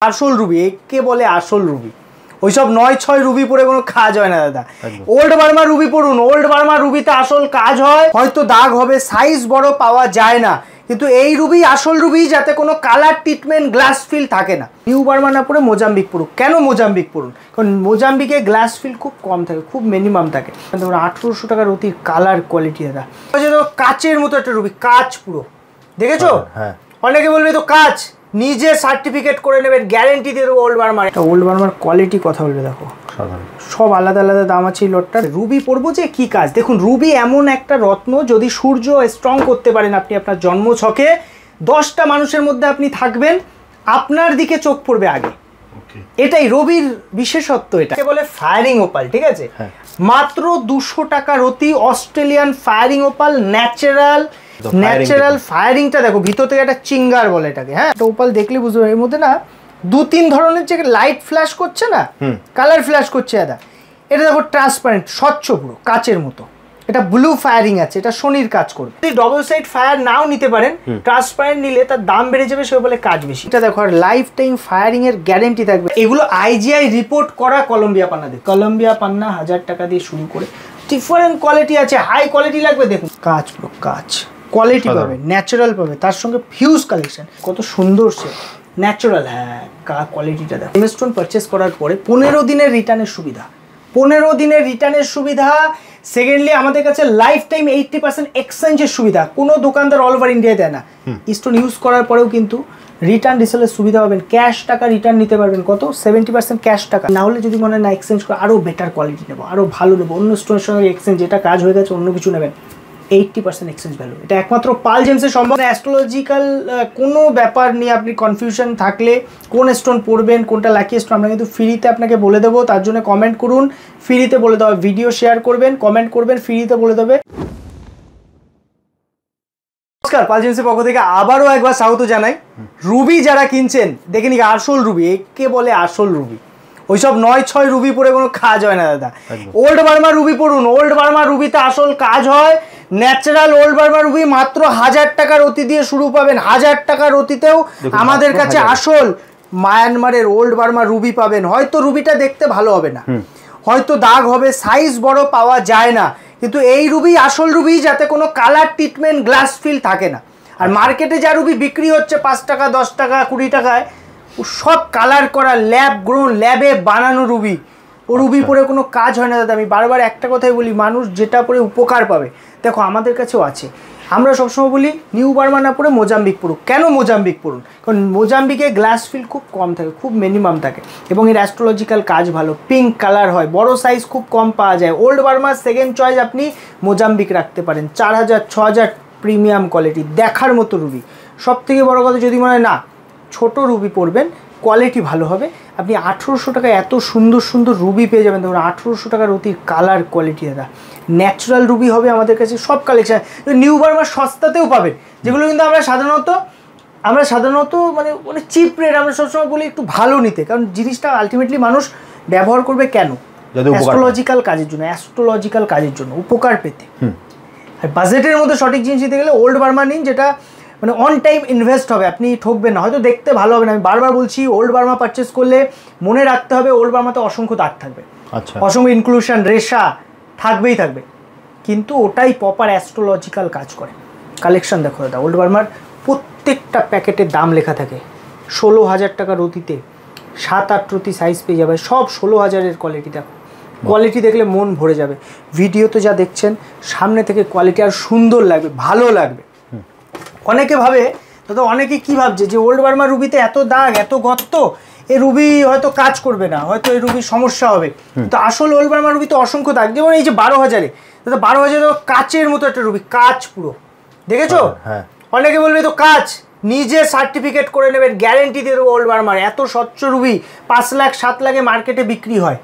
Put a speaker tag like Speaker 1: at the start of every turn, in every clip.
Speaker 1: আসল রুবি, একে বলে আসল রুবি। ওইসব ৯-৬ রুবি পরে কোনো কাজ হয় না দাদা। ওল্ড বার্মা রুবি পড়ুন, ওল্ড বার্মা রুবিতে আসল কাজ হয়। হয়তো দাগ হবে, সাইজ বড় পাওয়া যায় না, কিন্তু এই রুবি আসল রুবি, যাতে কোনো কালার ট্রিটমেন্ট গ্লাস ফিল থাকে না। নিউ বার্মা না পড়ে মোজাম্বিক পড়ুক। কেন মোজাম্বিক পড়ুন? কারণ মোজাম্বিকে গ্লাস ফিল খুব কম থাকে, খুব মিনিমাম থাকে। ১৮০০ টাকার অতি কালার কোয়ালিটি দাদা। কাচের মতো একটা রুবি, কাচ পুরো, দেখেছো? হ্যাঁ। অনেকে বলবে তো কাচ, নিজে সার্টিফিকেট করে নেবেন, গ্যারেন্টি দিয়ে দেবো। ওল্ড বার্মার, ওল্ড বার্মার কোয়ালিটি কথা বলবে, দেখো সব আলাদা আলাদা দাম আছে। এই লটটা রুবি পড়বো যে কি কাজ। দেখুন, রুবি এমন একটা রত্ন, যদি সূর্য স্ট্রং করতে পারেন আপনি আপনার জন্ম ছকে, 10টা মানুষের মধ্যে আপনি থাকবেন, আপনার দিকে চোখ পড়বে আগে। এটাই রবির বিশেষত্ব। এটা বলে ফায়ারিং ওপাল, ঠিক আছে? মাত্র 200 টাকা রতি, অস্ট্রেলিয়ান ফায়ারিং ওপাল, ন্যাচারাল ফায়ারিংটা দেখো, ভিতর থেকে একটা চিঙ্গার বলে এটাকে। হ্যাঁ, ওপাল দেখলে বুঝতে পারবে, এর মধ্যে না 2-3 ধরনের যে লাইট ফ্ল্যাশ করছে না, কালার ফ্ল্যাশ করছে দাদা। এটা দেখো ট্রান্সপারেন্ট, স্বচ্ছ পুরো কাচের মতো। এটা ব্লু ফায়ারিং আছে, এটা শনির কাজ করবে। যদি ডবল সাইড ফায়ার নাও নিতে পারেন, ট্রান্সপারেন্ট নিলে তার দাম বেড়ে যাবে, সে বলে কাজ বেশি। এটা দেখো, আর লাইফ টাইম ফায়ারিং এর গ্যারেন্টি থাকবে। এগুলো আইজিআই রিপোর্ট করা কলম্বিয়া পান্না। দেখ, কলম্বিয়া পান্না 1000 টাকা দিয়ে শুরু করে ডিফারেন্ট কোয়ালিটি আছে। হাই কোয়ালিটি লাগবে, দেখুন কাচ পুরো কাচ, কোয়ালিটি পাবে, ন্যাচারাল পাবে, তার সঙ্গে ফিউজ কালেকশন, কত সুন্দর সে ন্যাচারাল। হ্যাঁ, কোয়ালিটিটা দেখো। স্টোন পারচেস করার পরে 15 দিনের রিটার্নের সুবিধা, 15 দিনের রিটার্নের সুবিধা। সেকেন্ডলি, আমাদের কাছে লাইফ টাইম 80% এক্সচেঞ্জের সুবিধা। কোনো দোকানদার অল ওভার ইন্ডিয়ায় দেয় না। স্টোন ইউজ করার পরেও কিন্তু রিটার্ন রিসেলের সুবিধা পাবেন। ক্যাশ টাকা রিটার্ন নিতে পারবেন, কত 70% ক্যাশ টাকা। না হলে যদি মনে হয় না এক্সচেঞ্জ করে আরও বেটার কোয়ালিটি নেবো, আরও ভালো নেবো, অন্য স্টোনের সঙ্গে এক্সচেঞ্জ, যেটা কাজ হয়ে গেছে অন্য কিছু নেবেন, 80% এক্সচেঞ্জ ভ্যালু। এটা একমাত্র পাল জেমসের সম্ভব। অ্যাস্ট্রোলজিক্যাল কোনো ব্যাপার নিয়ে আপনি কনফিউশন থাকলে, কোন স্টোন পড়বেন, কোনটা লাকি স্টোন, আমরা কিন্তু ফ্রিতে আপনাকে বলে দেবো। তার জন্য কমেন্ট করুন, ফ্রিতে বলে দেওয়া। ভিডিও শেয়ার করবেন, কমেন্ট করবেন, ফ্রিতে বলে দেবে। নমস্কার, পাল জেমসের পক্ষ থেকে আবারও একবার স্বাগত জানাই। রুবি যারা কিনছেন, দেখে নিন আসল রুবি, একে বলে আসল রুবি। ওইসব ৯-৬ রুবি পরে কোনো কাজ হয় না দাদা। ওল্ড বার্মা রুবি পড়ুন, ওল্ড বার্মা রুবিতে আসল কাজ হয়। ন্যাচারাল ওল্ড বার্মা রুবি মাত্র 1000 টাকার অতি দিয়ে শুরু পাবেন। 1000 টাকার অতিতেও আমাদের কাছে আসল মায়ানমারের ওল্ড বার্মা রুবি পাবেন। হয়তো রুবিটা দেখতে ভালো হবে না, হয়তো দাগ হবে, সাইজ বড় পাওয়া যায় না, কিন্তু এই রুবি আসল রুবি, যাতে কোনো কালার ট্রিটমেন্ট গ্লাস ফিল থাকে না। আর মার্কেটে যা রুবি বিক্রি হচ্ছে 5 টাকা, 10 টাকা, 20 টাকায়, সব কালার করা, ল্যাব গ্রোন, ল্যাবে বানানো রুবি। ও রুবি পরে কোনো কাজ হয় না দাদা। আমি বারবার একটা কথাই বলি, মানুষ যেটা পরে উপকার পাবে। দেখো, আমাদের কাছেও আছে। আমরা সবসময় বলি নিউ বার্মা না পড়ে মোজাম্বিক পড়ুক। কেন মোজাম্বিক পড়ুন? কারণ মোজাম্বিকে গ্লাস ফিল খুব কম থাকে, খুব মিনিমাম থাকে, এবং এর অ্যাস্ট্রোলজিক্যাল কাজ ভালো। পিঙ্ক কালার হয়, বড় সাইজ খুব কম পাওয়া যায়। ওল্ড বার্মার সেকেন্ড চয়েস আপনি মোজাম্বিক রাখতে পারেন। 4000-6000 প্রিমিয়াম কোয়ালিটি, দেখার মতো রুবি। সব থেকে বড় কথা, যদি মনে হয় না ছোট রুবি পড়বেন, কোয়ালিটি ভালো হবে, আপনি 1800 টাকায় এত সুন্দর সুন্দর রুবি পেয়ে যাবেন। দেখুন, 1800 টাকার অতি কালার কোয়ালিটি দাদা। ন্যাচারাল রুবি হবে আমাদের কাছে, সব কালেকশান। নিউ বার্মার সস্তাতেও পাবেন, যেগুলো কিন্তু আমরা সাধারণত মানে চিপ রেট। আমরা সবসময় বলি একটু ভালো নিতে, কারণ জিনিসটা আলটিমেটলি মানুষ ব্যবহার করবে কেন? অ্যাস্ট্রোলজিক্যাল কাজের জন্য, উপকার পেতে। আর বাজেটের মধ্যে সঠিক জিনিস নিতে গেলে ওল্ড বার্মা নিন, যেটা মানে অন টাইম ইনভেস্ট হবে, আপনি ঠকবেন না। হয়তো দেখতে ভালো হবে না, আমি বারবার বলছি, ওল্ড বার্মা পারচেস করলে মনে রাখতে হবে, ওল্ড বার্মাতে অসংখ্য দাগ থাকবে, অসংখ্য ইনক্লুশন, রেশা থাকবেই থাকবে, কিন্তু ওটাই প্রপার অ্যাস্ট্রোলজিক্যাল কাজ করে। কালেকশন দেখো দাদা, ওল্ড বার্মার প্রত্যেকটা প্যাকেটের দাম লেখা থাকে। 16,000 টাকার রতিতে 7-8 রতি সাইজ পেয়ে যাবে, সব 16,000-এর কোয়ালিটি। দেখো, কোয়ালিটি দেখলে মন ভরে যাবে। ভিডিওতে যা দেখছেন, সামনে থেকে কোয়ালিটি আর সুন্দর লাগবে, ভালো লাগবে। অনেকে ভাবে দাদা, অনেকে কি ভাবছে যে ওল্ড বার্মা রুবিতে এত দাগ, এত গর্ত, এই রুবি হয়তো কাজ করবে না, হয়তো এই রুবির সমস্যা হবে। তো আসল ওল্ড বার্মা রুবিতে অসংখ্য দাগ। যেমন এই যে 12,000-এ দাদা, 12,000 কাচের মতো একটা রুবি, কাচ পুরো, দেখেছো? অনেকে বলবে তো কাচ, নিজে সার্টিফিকেট করে নেবেন, গ্যারেন্টি দিয়ে দেবো। ওল্ড বার্মার এত স্বচ্ছ রুবি 5 লাখ 7 লাখে মার্কেটে বিক্রি হয়।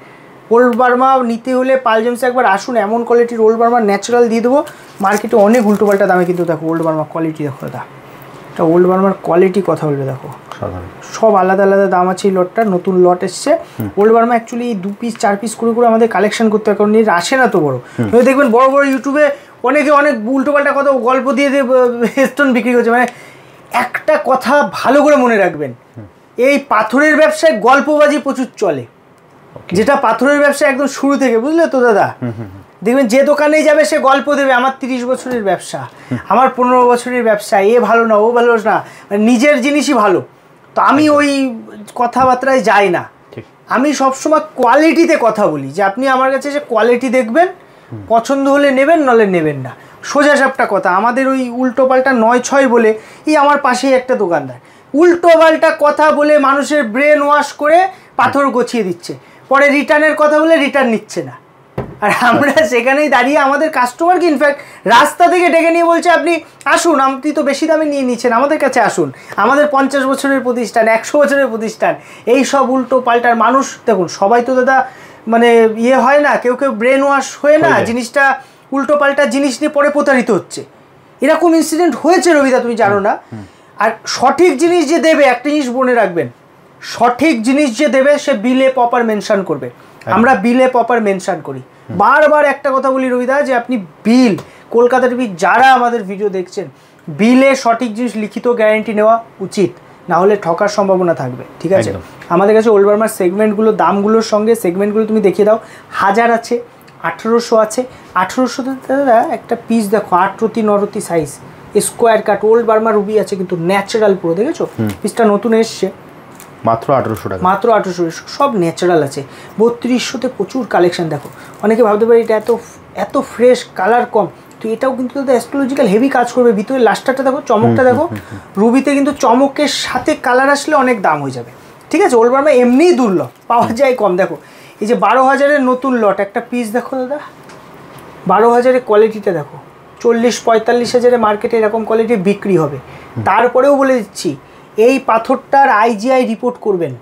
Speaker 1: ওল্ড বার্মা নিতে হলে পাল জেমসে একবার আসুন, এমন কোয়ালিটির ওল্ড বার্মা ন্যাচারাল দিয়ে দেবো। মার্কেটে অনেক উল্টোপাল্টা দামে, কিন্তু দেখো ওল্ড বার্মা কোয়ালিটি দেখো দাদা। এটা ওল্ড বার্মার কোয়ালিটি কথা বলবে, দেখো সব আলাদা আলাদা দাম আছে। এই লটটা নতুন লট এসছে। Old Burma actually 2 piece 4 piece করে আমাদের কালেকশন করতে হয়, কারণ এর আসে না তো বড়। দেখবেন বড় বড় ইউটিউবে অনেকে অনেক উল্টোপাল্টা কথা, গল্প দিয়ে স্টোন বিক্রি করছে। মানে একটা কথা ভালো করে মনে রাখবেন, এই পাথরের ব্যবসায় গল্পবাজি প্রচুর চলে, যেটা পাথরের ব্যবসা একদম শুরু থেকে, বুঝলে তো দাদা? দেখবেন যে দোকানেই যাবে সে গল্প দেবে, আমার 30 বছরের ব্যবসা, আমার 15 বছরের ব্যবসা, এ ভালো না ও ভালো না, নিজের জিনিসই ভালো। তো আমি ওই কথাবার্তায় যাই না, আমি সবসময় কোয়ালিটিতে কথা বলি, যে আপনি আমার কাছে এসে কোয়ালিটি দেখবেন, পছন্দ হলে নেবেন, নলে নেবেন না, সোজা সাপটা কথা। আমাদের ওই উল্টো পাল্টা 9-6 বলে, এই আমার পাশেই একটা দোকানদার উল্টো পাল্টা কথা বলে মানুষের ব্রেন ওয়াশ করে পাথর গছিয়ে দিচ্ছে, পরে রিটার্নের কথা বলে রিটার্ন নিচ্ছে না। আর আমরা সেখানেই দাঁড়িয়ে আমাদের কাস্টমারকে ইনফ্যাক্ট রাস্তা থেকে ডেকে নিয়ে বলছে, আপনি আসুন, আপনি তো বেশি দামে নিয়ে নিচ্ছেন, আমাদের কাছে আসুন, আমাদের 50 বছরের প্রতিষ্ঠান, 100 বছরের প্রতিষ্ঠান। এই সব উল্টো পাল্টার মানুষ, দেখুন সবাই তো দাদা মানে ইয়ে হয় না, কেউ কেউ ব্রেন ওয়াশ হয়ে না জিনিসটা উল্টো পাল্টা জিনিস নিয়ে পরে প্রতারিত হচ্ছে। এরকম ইনসিডেন্ট হয়েছে রবিদা, তুমি জানো না। আর সঠিক জিনিস যে দেবে, একটা জিনিস মনে রাখবেন, সঠিক জিনিস যে দেবে সে বিলে প্রপার মেনশন করবে। আমরা বিলে প্রপার মেনশন করি। বারবার একটা কথা বলি রবিদা, যে আপনি বিল, কলকাতা টিভি যারা আমাদের ভিডিও দেখছেন, বিলে সঠিক জিনিস লিখিত গ্যারান্টি নেওয়া উচিত, না হলে ঠকার সম্ভাবনা থাকবে, ঠিক আছে? আমাদের কাছে ওল্ড বার্মার সেগমেন্টগুলো, দামগুলোর সঙ্গে সেগমেন্টগুলো তুমি দেখিয়ে দাও। 1000 আছে, 1800 আছে। 1800 দাদা একটা পিস দেখো, 8 9 সাইজ, স্কোয়ার কাট ওল্ড বার্মা রুবি আছে, কিন্তু ন্যাচারাল পুরো, দেখেছো? পিসটা নতুন এসছে,
Speaker 2: মাত্র 1800 টাকা,
Speaker 1: মাত্র 1800, সব ন্যাচারাল আছে। 3200-তে প্রচুর কালেকশন। দেখো অনেকে ভাবতে পারে এটা এত ফ্রেশ, কালার কম, তো এটাও কিন্তু দাদা অ্যাস্ট্রোলজিক্যাল হেভি কাজ করবে। ভিতরে লাস্টারটা দেখো, চমকটা দেখো, রুবিতে কিন্তু চমকের সাথে কালার আসলে অনেক দাম হয়ে যাবে, ঠিক আছে? ওল্ড বার্মা এমনিই দুর্লভ, পাওয়া যায় কম। দেখো এই যে 12,000-এর নতুন লট, একটা পিস দেখো দাদা, 12,000-এর কোয়ালিটিটা দেখো, 40-45,000-এ মার্কেটে এরকম কোয়ালিটি বিক্রি হবে। তারপরেও বলে দিচ্ছি, এই পাথরটার IGI রিপোর্ট করবেন,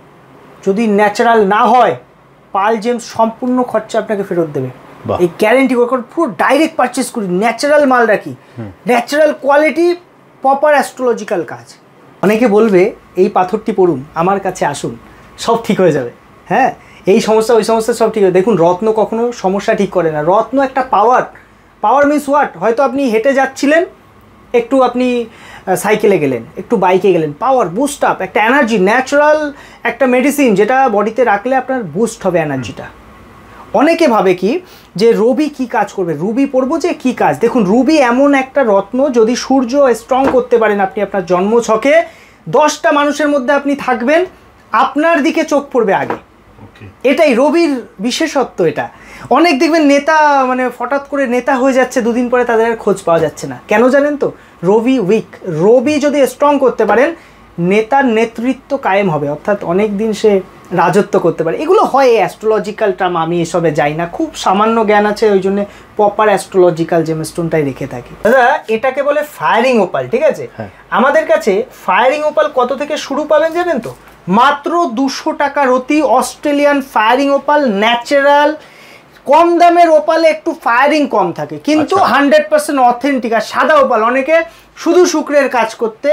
Speaker 1: যদি ন্যাচারাল না হয় পাল জেমস সম্পূর্ণ খরচা আপনাকে ফেরত দেবে, এই গ্যারেন্টি করে। পুরো ডাইরেক্ট পারচেস করি, ন্যাচারাল মাল রাখি, ন্যাচারাল কোয়ালিটি, প্রপার অ্যাস্ট্রোলজিক্যাল কাজ। অনেকে বলবে এই পাথরটি পড়ুন, আমার কাছে আসুন, সব ঠিক হয়ে যাবে। হ্যাঁ, এই সমস্যা ওই সমস্যা সব ঠিক হবে। দেখুন রত্ন কখনো সমস্যা ঠিক করে না, রত্ন একটা পাওয়ার। পাওয়ার মিনস হোয়াট? হয়তো আপনি হেঁটে যাচ্ছিলেন, একটু আপনি সাইকেলে গেলেন, একটু বাইকে গেলেন, পাওয়ার বুস্ট আপ, একটা এনার্জি, ন্যাচারাল একটা মেডিসিন, যেটা বডিতে রাখলে আপনার বুস্ট হবে এনার্জিটা। অনেকে ভাবে কি যে রবি কি কাজ করবে, রুবি পড়বো যে কি কাজ। দেখুন রুবি এমন একটা রত্ন, যদি সূর্য স্ট্রং করতে পারেন আপনি আপনার জন্মছকে, 10টা মানুষের মধ্যে আপনি থাকবেন, আপনার দিকে চোখ পড়বে আগে। এটাই রবির বিশেষত্ব। এটা অনেক দেখবেন নেতা মানে হঠাৎ করে নেতা হয়ে যাচ্ছে, দুদিন পরে তাদের আর খোঁজ পাওয়া যাচ্ছে না, কেন জানেন তো? রবি উইক। রবি যদি স্ট্রং করতে পারেন, নেতার নেতৃত্ব কায়েম হবে, অর্থাৎ অনেক দিন সে রাজত্ব করতে পারে। এগুলো হয় অ্যাস্ট্রোলজিক্যাল টার্ম, আমি এসবে যাই না, খুব সামান্য জ্ঞান আছে, ওই জন্য প্রপার অ্যাস্ট্রোলজিক্যাল জেমস্টোনটাই রেখে থাকি। দাদা এটাকে বলে ফায়ারিং ওপাল, ঠিক আছে? আমাদের কাছে ফায়ারিং ওপাল কত থেকে শুরু পাবেন জানেন তো? মাত্র 200 টাকা রতি অস্ট্রেলিয়ান ফায়ারিং ওপাল, ন্যাচারাল। কম দামের ওপালে একটু ফায়ারিং কম থাকে, কিন্তু 100% অথেন্টিক। আর সাদা ওপাল, অনেকে শুধু শুক্রের কাজ করতে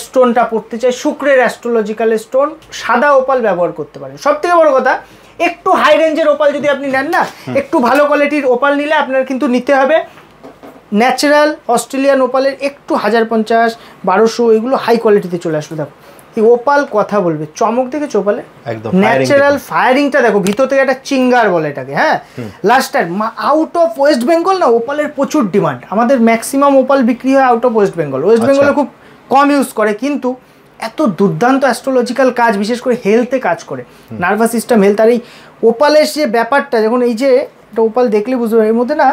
Speaker 1: স্টোনটা পড়তে চায়, শুক্রের অ্যাস্ট্রোলজিক্যাল স্টোন, সাদা ওপাল ব্যবহার করতে পারেন। সব থেকে বড় কথা, একটু হাই রেঞ্জের ওপাল যদি আপনি নেন না, একটু ভালো কোয়ালিটির ওপাল নিলে আপনার কিন্তু নিতে হবে ন্যাচারাল অস্ট্রেলিয়ান ওপালের, একটু 1050, 1200, এগুলো হাই কোয়ালিটিতে চলে আসবে। দেখো এই ওপাল কথা বলবে, চমক দেখেছো ওপালে, একদম ন্যাচারাল ফায়ারিংটা দেখো, ভিতর থেকে একটা চিঙ্গার বলে এটাকে। হ্যাঁ, last time out of West Bengal না ওপালের প্রচুর ডিমান্ড, আমাদের ম্যাক্সিমাম ওপাল বিক্রি হয় out of West Bengal. West বেঙ্গলে খুব কম ইউজ করে, কিন্তু এত দুর্দান্ত অ্যাস্ট্রোলজিক্যাল কাজ, বিশেষ করে হেলথে কাজ করে, নার্ভাস সিস্টেম হেলথ। আর এই ওপালের যে ব্যাপারটা, যখন এই যে এটা ওপাল দেখলে বুঝতে পারবে, এর মধ্যে না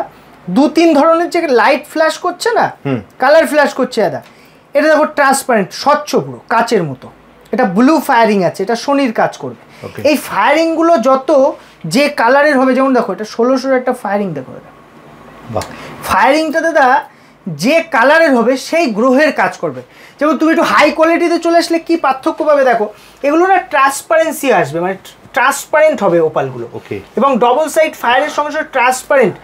Speaker 1: 2-3 ধরনের যে লাইট ফ্ল্যাশ করছে না, কালার ফ্ল্যাশ করছে দাদা, এটা দেখো ট্রান্সপারেন্ট, স্বচ্ছ পুরো কাচের মতো। এটা ব্লু ফায়ারিং আছে, এটা শনির কাজ করবে। এই ফায়ারিংগুলো যত যে কালারের হবে, যেমন দেখো এটা 1600 একটা ফায়ারিং, দেখো এটা ফায়ারিংটা দাদা যে কালারের হবে সেই গ্রহের কাজ করবে। যেমন তুমি একটু হাই কোয়ালিটিতে চলে আসলে কি পার্থক্য পাবে দেখো, এগুলো না ট্রান্সপারেন্সি আসবে, মানে ট্রান্সপারেন্ট হবে ওপালগুলো। এবং ডবল সাইড ফায়ারের সঙ্গে সঙ্গে ট্রান্সপারেন্ট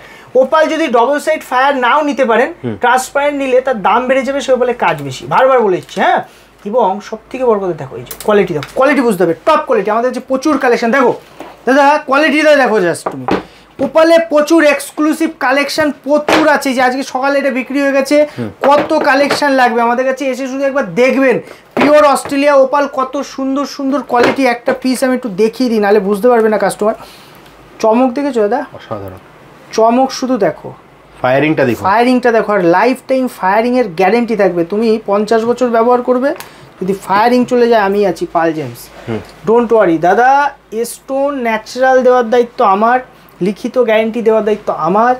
Speaker 1: ওপাল, যদি ডবল সাইড ফায়ার নাও নিতে পারেন, ট্রান্সপারেন্ট নিলে তার দাম বেড়ে যাবে, সে ওপালে কাজ বেশি। বারবার বলে দিচ্ছি। হ্যাঁ, এবং সব থেকে বড় কথা দেখো, এই যে কোয়ালিটি দেখো, কোয়ালিটি বুঝতে হবে, টপ কোয়ালিটি। আমাদের কাছে প্রচুর কালেকশন। দেখো দাদা কোয়ালিটিটা দেখো, জাস্ট তুমি ওপালে প্রচুর এক্সক্লুসিভ কালেকশন প্রচুর আছে, যে আজকে সকালে এটা বিক্রি হয়ে গেছে। কত কালেকশন লাগবে আমাদের কাছে এসে শুধু একবার দেখবেন। পিওর অস্ট্রেলিয়া ওপাল, কত সুন্দর সুন্দর কোয়ালিটি। একটা পিস আমি একটু দেখিয়ে দিই, নাহলে বুঝতে পারবে না কাস্টমার। চমক দেখেছো দাদা?
Speaker 2: অসাধারণ
Speaker 1: চমক শুধু দেখো,
Speaker 2: ফায়ারিংটা দেখো,
Speaker 1: ফায়ারিংটা দেখো। আর লাইফ টাইম ফায়ারিংয়ের গ্যারেন্টি থাকবে। তুমি 50 বছর ব্যবহার করবে, যদি ফায়ারিং চলে যায় আমি আছি, পাল জেমস। ডোন্ট ওয়ারি দাদা, স্টোন ন্যাচারাল দেওয়ার দায়িত্ব আমার, লিখিত গ্যারেন্টি দেওয়ার দায়িত্ব আমার।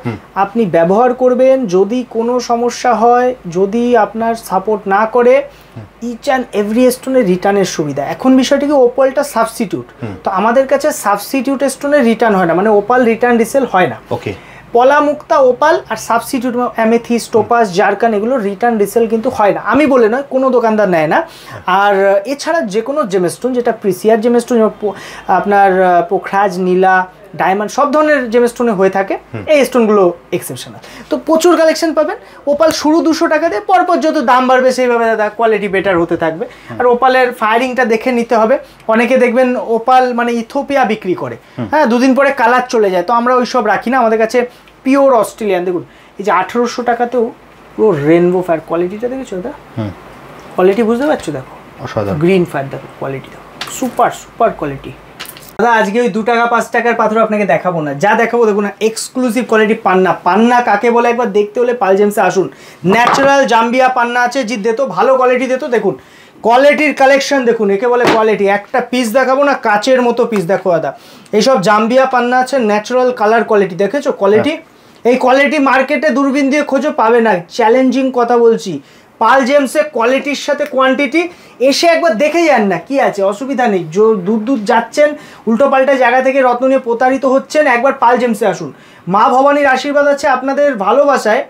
Speaker 1: আপনি ব্যবহার করবেন, যদি কোনো সমস্যা হয়, যদি আপনার সাপোর্ট না করে, ইচ অ্যান্ড এভরি স্টোনের রিটার্নের সুবিধা। এখন বিষয়টি কি, ওপালটা সাবস্টিটিউট, তো আমাদের কাছে সাবস্টিটিউট স্টোনের রিটার্ন হয় না, মানে ওপাল রিটার্ন রিসেল হয় না।
Speaker 2: ওকে,
Speaker 1: পলা মুক্তা ওপাল আর সাবস্টিটিউট অ্যামেথিস্ট, টোপাস, জারকান, এগুলো রিটার্ন রিসেল কিন্তু হয় না। আমি বলে নয়, কোনো দোকানদার নেয় না। আর এছাড়া যে কোনো জেমস্টোন, যেটা প্রিসিয়ার জেমস্টোন, আপনার পোখরাজ, নীলা, ডায়মন্ড, সব ধরনের জেমস্টোনে হয়ে থাকে, এই স্টোনগুলো এক্সেপশনাল। তো প্রচুর কালেকশন পাবেন। ওপাল শুরু 200 টাকা দিয়ে, পরপর যত দাম বাড়বে সেইভাবে দাদা কোয়ালিটি বেটার হতে থাকবে। আর ওপালের ফায়ারিংটা দেখে নিতে হবে। অনেকে দেখবেন ওপাল মানে ইথিওপিয়া বিক্রি করে, হ্যাঁ, দুদিন পরে কালার চলে যায়, তো আমরা ওই সব রাখি না। আমাদের কাছে পিওর অস্ট্রেলিয়ান। দেখুন এই যে 1800 টাকাতেও পুরো রেনবো ফায়ার, কোয়ালিটিটা দেখেছো দাদা? কোয়ালিটি বুঝতে পারছো? দেখো
Speaker 2: অসাধারণ
Speaker 1: গ্রিন ফায়ার, দেখো কোয়ালিটি, দেখো সুপার সুপার কোয়ালিটি। দাদা আজকে ওই 2 টাকা 5 টাকার পাথর আপনাকে দেখাবো না, যা দেখাবো দেখুন না, এক্সক্লুসিভ কোয়ালিটি পান্না। পান্না কাকে বলে একবার দেখতে হলে পাল জেমসে আসুন। ন্যাচারাল জাম্বিয়া পান্না আছে, জিত দিত ভালো কোয়ালিটি দিত। দেখুন কোয়ালিটির কালেকশন দেখুন, একে বলে কোয়ালিটি। একটা পিস দেখাবো না, কাচের মতো পিস দেখো দাদা। এইসব জাম্বিয়া পান্না আছে, ন্যাচারাল কালার কোয়ালিটি, দেখেছো কোয়ালিটি? এই কোয়ালিটি মার্কেটে দূরবীন দিয়ে খোঁজো পাবে না, চ্যালেঞ্জিং কথা বলছি। পাল জেমসে কোয়ালিটির সাথে কোয়ান্টিটি, এসে একবার দেখে যান না, কি আছে, অসুবিধা নেই। দূর দূর যাচ্ছেন, উল্টো পাল্টা জায়গা থেকে রত্ন নিয়ে প্রতারিত হচ্ছেন, একবার পাল জেমসে আসুন। মা ভবানীর আশীর্বাদ আছে, আপনাদের ভালোবাসায়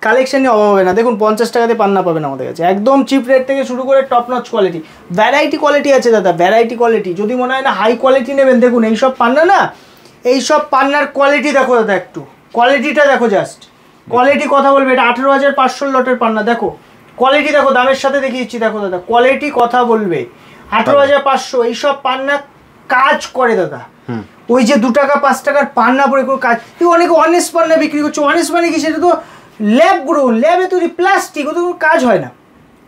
Speaker 1: কালেকশানই অভাব হবে না। দেখুন 50 টাকাতে পান্না পাবেন আমাদের কাছে, একদম চিপ রেট থেকে শুরু করে top notch quality. Variety quality আছে দাদা, ভ্যারাইটি কোয়ালিটি। যদি মনে হয় না হাই কোয়ালিটি নেবেন, দেখুন এইসব পান্না না, এইসব পান্নার কোয়ালিটি দেখো দাদা, একটু কোয়ালিটিটা দেখো, জাস্ট কোয়ালিটি কথা বলবে। এটা 18,500 লটের পান্না, দেখো কোয়ালিটি দেখো, দামের সাথে দেখিয়ে দিচ্ছি, দেখো দাদা কোয়ালিটি কথা বলবে। 18,500 এইসব পান্না কাজ করে দাদা। ওই যে 2 টাকা 5 টাকার পান্না পরে কোনো কাজ, তুই অনেকে অনেস্ট পান্না বিক্রি করছো। অনেস্ট মানে কি, সেটা তো ল্যাব গ্রো, ল্যাবে তৈরি প্লাস্টিক, ওতে কোনো কাজ হয় না।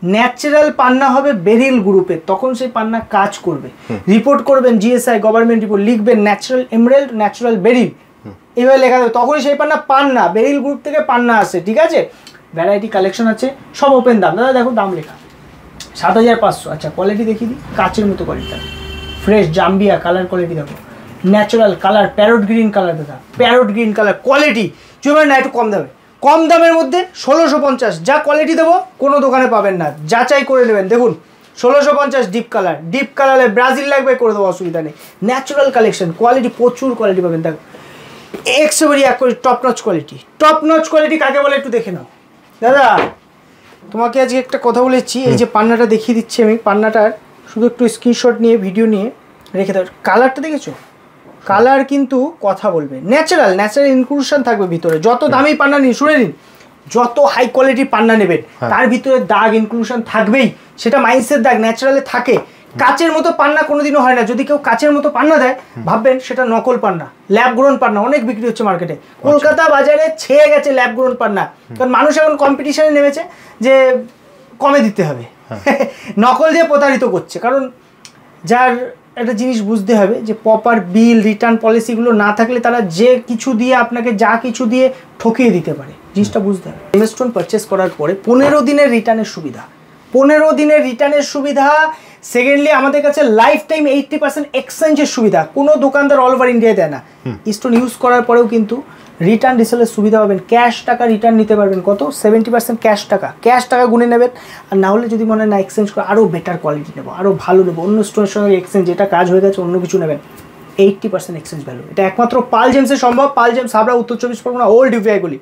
Speaker 1: ন্যাচারাল পান্না হবে বেরিল গ্রুপের, তখন সেই পান্না কাজ করবে। রিপোর্ট করবেন জিএসআই, গভর্নমেন্ট রিপোর্ট, লিখবেন ন্যাচারাল এমরাল্ড, ন্যাচারাল বেরিল, এভাবে লেখা দেবে, তখনই সেই পান্না পান্না, বেরিল গ্রুপ থেকে পান্না আসে, ঠিক আছে? ভ্যারাইটি কালেকশন আছে, সব ওপেন দাম দাদা, দেখো দাম লেখা 7,500। আচ্ছা কোয়ালিটি দেখিয়ে দিই, কাচের মতো quality, fresh Zambia colour quality দেখো, natural colour, parrot green colour দাদা, প্যারোট গ্রিন কালার কোয়ালিটি। চলবে না একটু কম দামে, কম দামের মধ্যে 1650, যা কোয়ালিটি দেবো কোনো দোকানে পাবেন না, যাচাই করে নেবেন। দেখুন 1650 ডিপ কালার, ডিপ কালারে ব্রাজিল লাগবে করে দেবো, অসুবিধা নেই। ন্যাচারাল কালেকশন, কোয়ালিটি প্রচুর কোয়ালিটি পাবেন। দেখো এক্সেবারি এক top notch quality. Top notch quality কাকে বলে একটু দেখে নাও দাদা। তোমাকে আজকে একটা কথা বলেছি, এই যে পান্নাটা দেখিয়ে দিচ্ছি আমি, পান্নাটার শুধু একটু স্ক্রিনশট নিয়ে ভিডিও নিয়ে রেখে দাও। কালারটা দেখেছো? কালার কিন্তু কথা বলবে, ন্যাচারাল ন্যাচারাল ইনক্লুশন থাকবে ভিতরে। যত দামি পান্না নিন, শুনে নিন, যত হাই কোয়ালিটির পান্না নেবেন তার ভিতরে দাগ ইনক্লুশন থাকবেই, সেটা মাইন্সের দাগ ন্যাচারালে থাকে। কাচের মতো পান্না কোনোদিনও হয় না। যদি কেউ কাচের মতো পান্না দেয়, ভাববেন সেটা নকল পান্না, ল্যাব গ্রোন পান্না। অনেক বিক্রি হচ্ছে মার্কেটে, কলকাতা বাজারে ছেয়ে গেছে ল্যাব গ্রোন পান্না, কারণ মানুষ এখন কম্পিটিশনে নেমেছে যে কমে দিতে হবে, নকল দিয়ে প্রতারিত করছে। কারণ যার একটা জিনিস বুঝতে হবে যে প্রপার বিল রিটার্ন পলিসিগুলো না থাকলে তারা যে কিছু দিয়ে আপনাকে যা কিছু দিয়ে ঠকিয়ে দিতে পারে, জিনিসটা বুঝতে হবে। জেমস্টোন পারচেস করার পরে 15 দিনের রিটার্নের সুবিধা, 15 দিনের রিটার্নের সুবিধা। সেকেন্ডলি আমাদের কাছে লাইফ টাইম 80% এক্সচেঞ্জের সুবিধা, কোনো দোকানদার অল ওভার ইন্ডিয়ায় দেয় না। স্টোন ইউজ করার পরেও কিন্তু রিটার্ন রিসেলের সুবিধা পাবেন। ক্যাশ টাকা রিটার্ন নিতে পারবেন, কত 70% ক্যাশ টাকা গুনে নেবেন। আর না হলে যদি মনে হয় না এক্সচেঞ্জ করে আরও বেটার কোয়ালিটি নেবো, আরও ভালো নেবো, অন্য স্টোনের সঙ্গে এক্সচেঞ্জ, যেটা কাজ হয়ে গেছে অন্য কিছু নেবেন, 80% এক্সচেঞ্জ ভ্যালু। এটা একমাত্র পাল জেমসে সম্ভব। পাল জেমস হাবড়া, উত্তর 24 পরগনা, ওল্ড ইউপিআই গুলি।